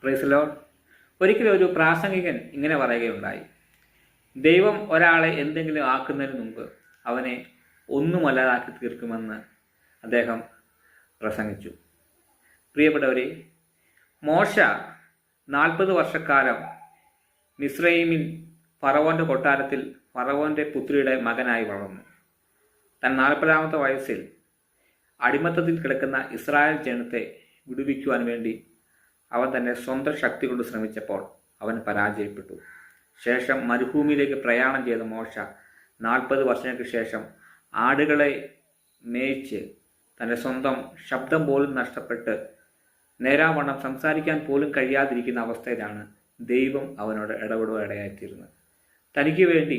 Praise Lord. ഒരിക്കലും ഒരു പ്രാസംഗികൻ ഇങ്ങനെ പറയുകയുണ്ടായി, ദൈവം ഒരാളെ എന്തെങ്കിലും ആക്കുന്നതിന് മുമ്പ് അവനെ ഒന്നുമല്ലാതാക്കി തീർക്കുമെന്ന് അദ്ദേഹം പ്രസംഗിച്ചു. പ്രിയപ്പെട്ടവരെ, മോശ 40 വർഷക്കാലം മിസ്രയീമിൽ ഫറവോൻ്റെ കൊട്ടാരത്തിൽ ഫറവോൻ്റെ പുത്രിയുടെ മകനായി വളർന്നു. തൻ 40ാമത്തെ വയസ്സിൽ അടിമത്തത്തിൽ കിടക്കുന്ന ഇസ്രായേൽ ജനത്തെ വിടുവിക്കുവാൻ വേണ്ടി അവൻ തൻ്റെ സ്വന്തം ശക്തി കൊണ്ട് ശ്രമിച്ചപ്പോൾ അവൻ പരാജയപ്പെട്ടു. ശേഷം മരുഭൂമിയിലേക്ക് പ്രയാണം ചെയ്ത മോശ 40 വർഷങ്ങൾക്ക് ശേഷം ആടുകളെ മേയിച്ച് തൻ്റെ സ്വന്തം ശബ്ദം പോലും നഷ്ടപ്പെട്ട് നേരാവണ്ണം സംസാരിക്കാൻ പോലും കഴിയാതിരിക്കുന്ന അവസ്ഥയിലാണ് ദൈവം അവനോട് ഇടപെടുവാൻ ഇടയായിത്തീരുന്നത്. തനിക്ക് വേണ്ടി,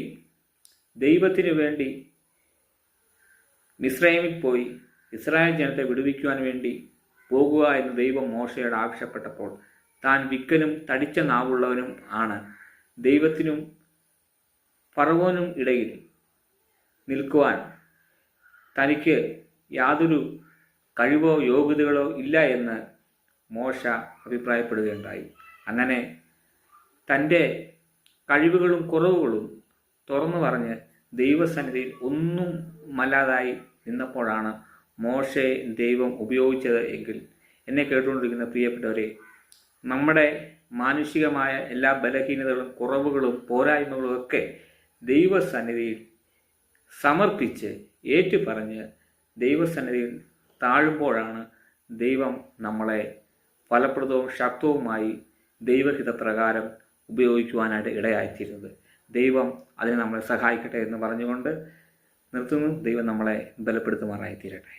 ദൈവത്തിനു വേണ്ടി മിസ്രയീമിൽ പോയി ഇസ്രായേൽ ജനത്തെ വിടുവിക്കുവാൻ വേണ്ടി പോകുക എന്ന് ദൈവം മോശയോട് ആവശ്യപ്പെട്ടപ്പോൾ താൻ വിക്കനും തടിച്ച നാവുള്ളവനും ആണ്, ദൈവത്തിനും ഫറവോനും ഇടയിൽ നിൽക്കുവാൻ തനിക്ക് യാതൊരു കഴിവോ യോഗ്യതകളോ ഇല്ല എന്ന് മോശ അഭിപ്രായപ്പെടുകയുണ്ടായി. അങ്ങനെ തൻ്റെ കഴിവുകളും കുറവുകളും തുറന്നു പറഞ്ഞ് ദൈവസന്നിധിയിൽ ഒന്നും മല്ലാതായി നിന്നപ്പോഴാണ് മോശയെ ദൈവം ഉപയോഗിച്ചത് എങ്കിൽ എന്നെ കേട്ടുകൊണ്ടിരിക്കുന്ന പ്രിയപ്പെട്ടവരെ, നമ്മുടെ മാനുഷികമായ എല്ലാ ബലഹീനതകളും കുറവുകളും പോരായ്മകളും ഒക്കെ ദൈവസന്നിധിയിൽ സമർപ്പിച്ച് ഏറ്റുപറഞ്ഞ് ദൈവസന്നിധിയിൽ താഴുമ്പോഴാണ് ദൈവം നമ്മളെ ഫലപ്രദവും ശക്തവുമായി ദൈവഹിതപ്രകാരം ഉപയോഗിക്കുവാനായിട്ട് ഇടയായിത്തീരുന്നത്. ദൈവം അതിന് നമ്മളെ സഹായിക്കട്ടെ എന്ന് പറഞ്ഞുകൊണ്ട് നിർത്തുന്നു. ദൈവം നമ്മളെ ബലപ്പെടുത്തുമാറായിത്തീരട്ടെ.